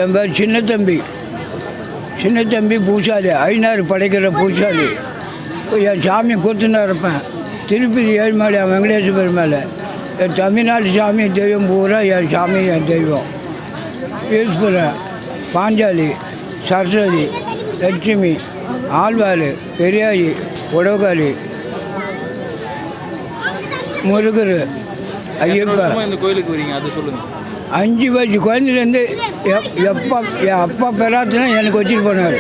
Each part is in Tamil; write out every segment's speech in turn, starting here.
என் பேர் சின்ன தம்பி பூசாலி, ஐநாறு படைக்கிற பூசாலி. என் சாமி கூத்துனா இருப்பேன். திருப்பதி ஏழுமலை வெங்கடேச பெருமாள். என் தமிழ்நாட்டு சாமி தெய்வம் பூரா என் சாமி என் தெய்வம். ஈஸ்வரன், பாஞ்சாலி, சரஸ்வதி, லட்சுமி, ஆழ்வார், பெரியாயி, உடவுகாளி, முருகர், ஐயப்பா. இந்த கோயிலுக்கு வரீங்க அது சொல்லுங்கள். 5 வயசு குழந்தைலேருந்து எப்போ என் அப்பா பெறாத்துனா எனக்கு வச்சுட்டு போனார்.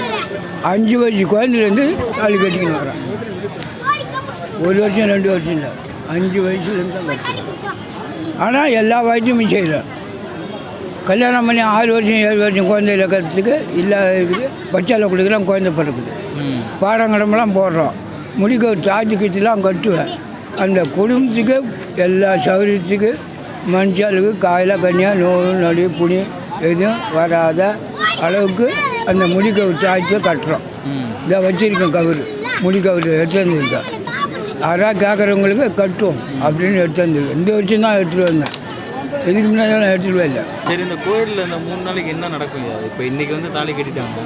5 வயசு குழந்தைலேருந்து தாலி கட்டிக்கின்னு வரேன். 1 வருஷம் 2 வருஷம் இல்லை, 5 வயசுலேருந்து தான் கட்டுறேன். ஆனால் எல்லா வயசுமே செய்கிறேன். கல்யாணம் பண்ணி 6 வருஷம் 7 வருஷம் குழந்தையில கற்றுக்கு இல்லாத இருக்குது. பச்சால கொடுக்குறோம், குழந்தை பிறக்குது. பாடங்கடமெல்லாம் போடுறோம். முடிக்க தாஜி கட்டிலாம் கட்டுவேன். அந்த குடும்பத்துக்கு எல்லா சௌகரியத்துக்கு மனுஷாளுக்கு காயில் கண்ணியாக நோய் நொடி புனி எதுவும் வராத அளவுக்கு அந்த முடிக்கவு தாய்ச்சி கட்டுறோம். இதை வச்சுருக்கேன் கவர், முடிக்கவர் எடுத்து வந்துருக்கேன். யாராவது கேட்குறவங்களுக்கு கட்டுவோம் அப்படின்னு எடுத்து வந்துருக்கேன். இந்த வருஷம் தான் எடுத்துகிட்டு வந்தேன். இதுக்கு முன்னாடி நான் எடுத்துகிட்டு இல்லை. சரி, இந்த கோயிலில் இந்த 3 நாளைக்கு என்ன நடக்கும்? இப்போ இன்றைக்கி வந்து தாலி கட்டிட்டாங்க,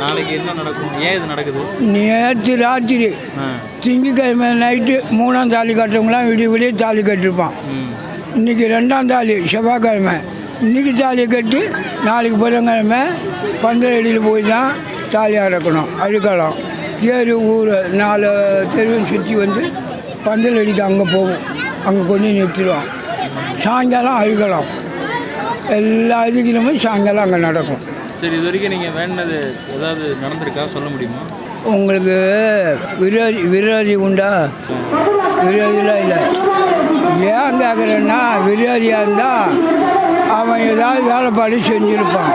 நாளைக்கு என்ன நடக்கும்? ஏன் இது நடக்குது? நேற்று ராத்திரி திங்கக்கிழமை நைட்டு 3ஆம் தாலி கட்டுறவங்களாம் விடிய தாலி கட்டிருப்பான். இன்றைக்கி 2ஆம் தாலி செவ்வாய்க்கிழமை. இன்றைக்கி தாலி கட்டி நாளைக்கு புதன்கிழமை பந்தலடியில் போய் தான் தாலி அறக்கணும். அழுக்கலாம் தேர் ஊர் 4 தெருவும் சுற்றி வந்து பந்தலடிக்கு அங்கே போவோம். அங்கே கொண்டு நிறுத்திடுவோம். சாயங்காலம் அழுகலாம். எல்லா இதுக்கிலுமே சாயங்காலம் அங்கே நடக்கும். சரி, இது வரைக்கும் நீங்கள் வேண்டது ஏதாவது நடந்திருக்கா சொல்ல முடியுமா? உங்களுக்கு விரோதி உண்டா? விரோதிலாம் இல்லை. ஏன் கேட்குறேன்னா, விரோதியாக இருந்தால் அவன் ஏதாவது வேலைப்பாடு செஞ்சுருப்பான்.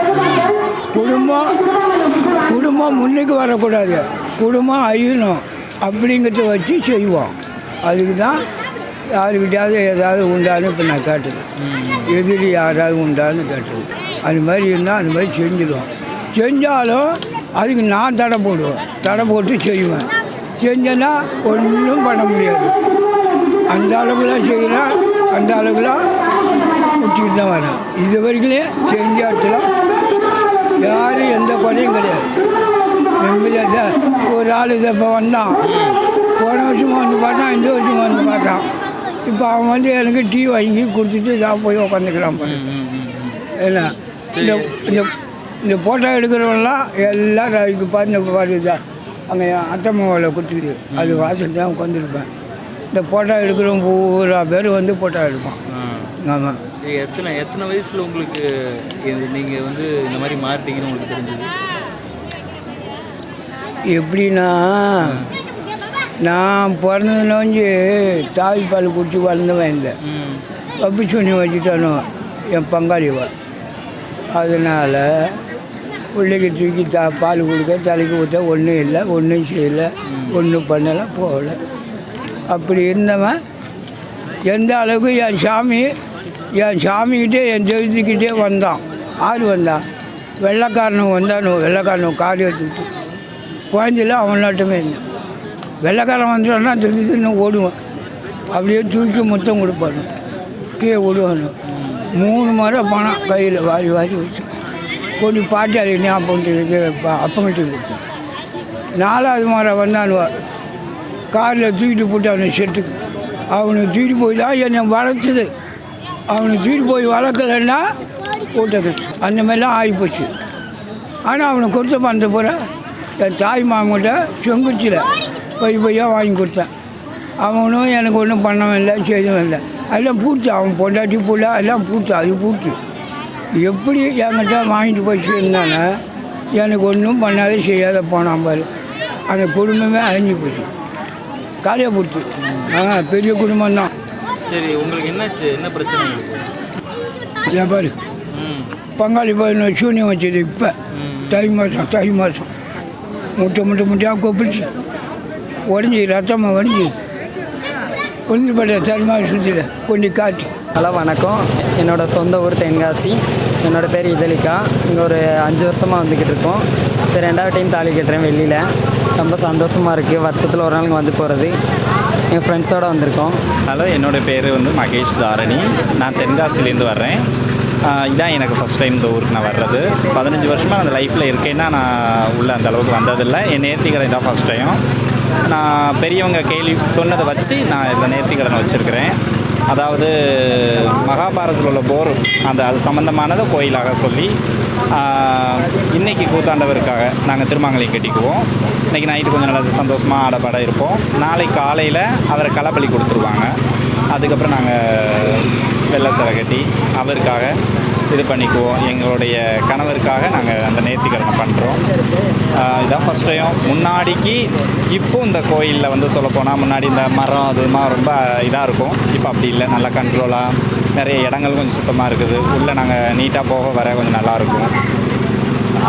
குடும்பம் முன்னுக்கு வரக்கூடாது, குடும்பம் அழியணும் அப்படிங்கிறத வச்சு செய்வோம். அதுக்கு தான் யாருக்கிட்டாவது ஏதாவது உண்டான்னு இப்போ நான் கேட்டது. எதிரி யாராவது உண்டான்னு கேட்டது. அது மாதிரி இருந்தால் அந்த மாதிரி செஞ்சிடுவோம். செஞ்சாலும் அதுக்கு நான் தடை போடுவேன். தடை போட்டு செய்வேன். செஞ்சேன்னா ஒன்றும் பண்ண முடியாது. அந்த அளவுக்குலாம் செய்கிறேன், அந்த அளவுக்குலாம் முடிச்சுட்டு தான் வரேன். இது வரைக்கும் செஞ்ச இடத்துல யாரும் எந்த குறையும் கிடையாது. நிம்மதியாக ஒரு ஆள் இதை இப்போ வந்தான். போன வருஷமாக வந்து பார்த்தான், இந்த வருஷமாக வந்து பார்த்தான். இப்போ அவன் வந்து எனக்கு டீ வாங்கி கொடுத்துட்டு இதாக போய் உக்காந்துக்கிறான். ஏன்னா இந்த ஃபோட்டோ எடுக்கிறவங்களாம் எல்லாம் இப்போ பார்த்து அங்கே அத்தம்மாவில் கொடுத்துக்குது. அது வாசல் தான் உட்காந்துருப்பேன். இந்த ஃபோட்டோ எடுக்கிறவங்க பூரா பேர் வந்து ஃபோட்டோ எடுப்பான். ஆமாம். எத்தனை வயசில் உங்களுக்கு நீங்கள் வந்து இந்த மாதிரி மாறிட்டீங்கன்னு உங்களுக்கு தெரிஞ்சது? எப்படின்னா, நான் பிறந்ததுனோஞ்சு தாய்ப்பால் குடிச்சு வளர்ந்தவன் இல்லை. பப்பி சுண்ணி வச்சுட்டானோ என் பங்காளிவா. அதனால் பிள்ளைக்கு தூக்கி பால் கொடுக்க தலைக்கு ஊற்ற ஒன்றும் இல்லை, ஒன்றும் செய்யலை, ஒன்றும் பண்ணலை, போகலை. அப்படி இருந்தவன் எந்த அளவுக்கு என் சாமிக்கிட்டே என் தெய்வத்துக்கிட்டே வந்தான். ஆள் வந்தான், வெள்ளைக்காரனும் வந்தான். வெள்ளைக்காரனும் காரி எடுத்துக்கிட்டு குழந்தையில் அவன் நாட்டுமே இருந்தேன். வெள்ளைக்காரன் வந்துட்டான்னா திருன்னு ஓடுவான். அப்படியே தூக்கி முத்தம் கொடுப்பானு, கீழே ஓடுவானு. 3 முறை பணம் கையில் வாரி வச்சு கொஞ்சம் பாட்டி அதை ஞாபகம் அப்பங்கிட்ட கொடுத்தேன். 4ஆவது முறை வந்தானுவா, காரில் தூக்கிட்டு போட்டு அவனை செட்டுக்கு. அவனுக்கு தூக்கிட்டு போய் தான் என்னை வளர்த்துது. அவனுக்கு தூக்கிட்டு போய் வளர்க்கலைன்னா கூட்டது. அந்த மாதிரிலாம் ஆகிப்போச்சு. ஆனால் அவனை கொடுத்த பணத்தை பூரா என் தாய் மாமன்கிட்ட செங்குச்சியில் பொய்யாக வாங்கி கொடுத்தேன். அவனும் எனக்கு ஒன்றும் பண்ணவும் இல்லை, செய்யவும் இல்லை. அதெல்லாம் பூச்சு. அவன் பொண்டாட்டி புள்ள எல்லாம் பூச்சு. அது பூச்சு. எப்படி என்கிட்ட வாங்கிட்டு போய் சேர்ந்தானே எனக்கு ஒன்றும் பண்ணாத செய்யாத போனான் பாரு. அந்த குடும்பமே அழிஞ்சு போச்சு, காலியாக போச்சு. பெரிய குடும்பம் தான். சரி, உங்களுக்கு என்னாச்சு? என்ன பிரச்சனை? ஏன் பாரு, பங்காளி போய் சூன்யம் வச்சது. இப்போ தை மாதம் முட்டையாக கொப்பிடிச்சு உடஞ்சி ரத்தமாக வடிஞ்சு உளுந்துப்பட்ட தருமாறு சுற்றில கொண்டு காட்டி. ஹலோ, வணக்கம். என்னோடய சொந்த ஊர் தென்காசி. என்னோடய பேர் இதழிகா. இங்கே ஒரு 5 வருஷமாக வந்துக்கிட்டு இருக்கோம். இப்போ 2வது டைம் தாலி கட்டுறேன் வெளியில். ரொம்ப சந்தோஷமாக இருக்குது. வருஷத்தில் ஒரு நாள் வந்து போகிறது. என் ஃப்ரெண்ட்ஸோடு வந்திருக்கோம். ஹலோ, என்னோடய பேர் வந்து மகேஷ் தாரணி. நான் தென்காசிலேருந்து வர்றேன். இதான் எனக்கு ஃபஸ்ட் டைம் இந்த ஊருக்கு நான் வர்றது. 15 வருஷமாக அந்த லைஃப்பில் இருக்கேன்னா நான் உள்ள அந்த அளவுக்கு வந்ததில்லை. என் நேர்த்திக்கடன் தான் ஃபஸ்ட் டைம். நான் பெரியவங்க கேள்வி சொன்னதை வச்சு நான் இந்த நேர்த்திக்கடன் வச்சுருக்கிறேன். அதாவது மகாபாரதத்தில் உள்ள போர் அது சம்மந்தமானதை கோயிலாக சொல்லி இன்றைக்கி கூத்தாண்டவருக்காக நாங்கள் திருமாங்கலையும் கட்டிக்குவோம். இன்றைக்கி நைட்டு கொஞ்சம் நல்லா சந்தோஷமாக ஆடப்பாட இருப்போம். நாளைக்கு காலையில் அவரை களப்பலி கொடுத்துருவாங்க. அதுக்கப்புறம் நாங்கள் வெள்ளை சிலை கட்டி அவருக்காக இது பண்ணிக்குவோம். எங்களுடைய கணவருக்காக நாங்கள் அந்த நேர்த்திக்கடனை பண்ணுறோம். இதான் ஃபஸ்ட் டைம். முன்னாடிக்கு இப்போ இந்த கோயிலில் வந்து சொல்லப்போனால் முன்னாடி இந்த மரம் அதுமாக ரொம்ப இதாக இருக்கும். இப்போ அப்படி இல்லை, நல்லா கண்ட்ரோலாக நிறைய இடங்கள் கொஞ்சம் சுத்தமாக இருக்குது. உள்ளே நாங்கள் நீட்டாக போக வர கொஞ்சம் நல்லாயிருக்கும்.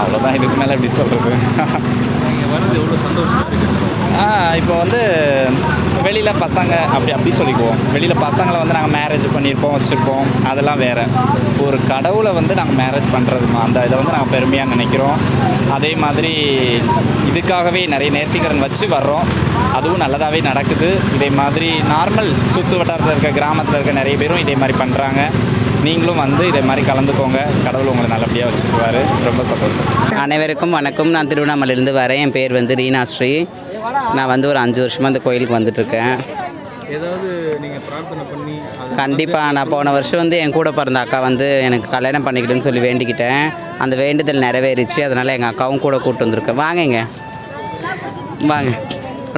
அவ்வளோதான், இதுக்கு மேலே எப்படி சொல்கிறது. நீங்கள் வந்து எவ்வளோ சந்தோஷமாக இருக்குது. இப்போ வந்து வெளியில் பசங்க அப்படி சொல்லிக்குவோம். வெளியில் பசங்களை வந்து நாங்கள் மேரேஜ் பண்ணியிருப்போம், வச்சுருப்போம், அதெல்லாம் வேறு. ஒரு கடவுளை வந்து நாங்கள் மேரேஜ் பண்ணுறதுமா அந்த இதை வந்து நாங்கள் பெருமையாக நினைக்கிறோம். அதே மாதிரி இதுக்காகவே நிறைய நேர்த்திக்கடன் வச்சு வர்றோம். அதுவும் நல்லதாகவே நடக்குது. இதே மாதிரி நார்மல் சுற்று வட்டாரத்தில் இருக்க கிராமத்தில் இருக்க நிறைய பேரும் இதே மாதிரி பண்ணுறாங்க. நீங்களும் வந்து இதே மாதிரி கலந்துக்கோங்க. கடவுள் உங்களை நல்லபடியாக வச்சுக்குவார். ரொம்ப சந்தோஷம். அனைவருக்கும் வணக்கம். நான் திருவண்ணாமலையிலேருந்து வரேன். என் பேர் வந்து ரீனாஸ்ரீ. நான் வந்து ஒரு 5 வருஷமாக இந்த கோயிலுக்கு வந்துட்டுருக்கேன். ஏதாவது நீங்கள் பிரார்த்தனை பண்ணி கண்டிப்பாக நான் போன வருஷம் வந்து என் கூட பிறந்த அக்கா வந்து எனக்கு கல்யாணம் பண்ணிக்கிட்டுன்னு சொல்லி வேண்டிக்கிட்டேன். அந்த வேண்டுதல் நிறைவேறிச்சு. அதனால் எங்கள் அக்காவும் கூட கூப்பிட்டு வந்திருக்கேன். வாங்க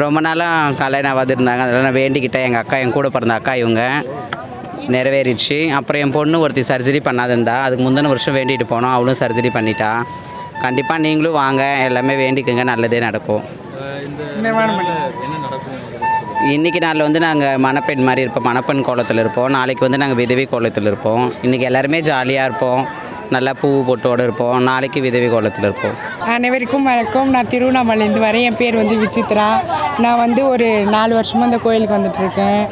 ரொம்ப நாளாக கல்யாணம் ஆகாது இருந்தாங்க. அதனால் நான் வேண்டிக்கிட்டேன். எங்கள் அக்கா என் கூட பிறந்த அக்கா இவங்க நிறைவேறிச்சு. அப்புறம் என் பொண்ணு ஒருத்தி சர்ஜரி பண்ணாதிருந்தா. அதுக்கு முந்தின வருஷம் வேண்டிட்டு போனோம். அவளும் சர்ஜரி பண்ணிட்டா. கண்டிப்பாக நீங்களும் வாங்க, எல்லாமே வேண்டிக்கோங்க, நல்லதே நடக்கும். என்ன நடக்கும்? இன்றைக்கி நாளில் வந்து நாங்கள் மணப்பெண் மாதிரி இருப்போம். மணப்பெண் கோலத்தில் இருப்போம். நாளைக்கு வந்து நாங்கள் விதவை கோலத்தில் இருப்போம். இன்றைக்கி எல்லாருமே ஜாலியாக இருப்போம். நல்லா பூ பொட்டோடு இருப்போம். நாளைக்கு விதவை கோலத்தில் இருப்போம். அனைவருக்கும் வணக்கம். நான் திருவண்ணாமலையிலேருந்து வரேன். என் பேர் வந்து விசித்ரா. நான் வந்து ஒரு 4 வருஷமாக இந்த கோயிலுக்கு வந்துட்டுருக்கேன்.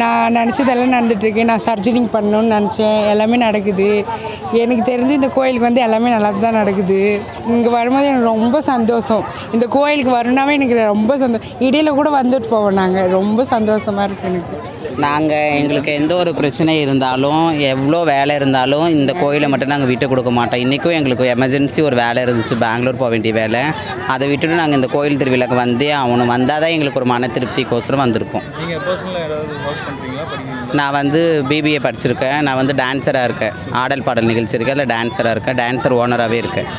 நான் நினச்சதெல்லாம் நடந்துகிட்ருக்கு. நான் சர்ஜரிங் பண்ணணுன்னு நினச்சேன். எல்லாமே நடக்குது. எனக்கு தெரிஞ்சு இந்த கோயிலுக்கு வந்து எல்லாமே நல்லா தான் நடக்குது. இங்கே வரும்போது எனக்கு ரொம்ப சந்தோஷம். இந்த கோயிலுக்கு வரணுன்னாவே எனக்கு ரொம்ப சந்தோஷம். இடையில கூட வந்துட்டு போவோம். நாங்கள் ரொம்ப சந்தோஷமாக இருக்குது எனக்கு. எங்களுக்கு எந்த ஒரு பிரச்சனை இருந்தாலும், எவ்வளோ வேலை இருந்தாலும் இந்த கோயிலை மட்டும் நாங்கள் விட்டு கொடுக்க மாட்டோம். இன்றைக்கும் எங்களுக்கு எமர்ஜென்சி ஒரு வேலை இருந்துச்சு, பெங்களூர் போக வேண்டிய வேலை. அதை விட்டுட்டு நாங்கள் இந்த கோயில் திருவிழாக்கு வந்தே ஆகணும். வந்தால் தான் எங்களுக்கு ஒரு மன திருப்திக்கோசரம் வந்திருக்கோம். நீங்கள் பர்சனலாக ஏதாவது ஒர்க் பண்ணுறீங்களா, படிக்கிறீங்களா? நான் வந்து பிபிஏ படிச்சிருக்கேன். நான் வந்து டான்ஸராக இருக்கேன். ஆடல் பாடல் நிகழ்ச்சி இருக்கேன், அதில் டான்ஸராக இருக்கேன். டான்ஸர் ஓனராகவே இருக்கேன்.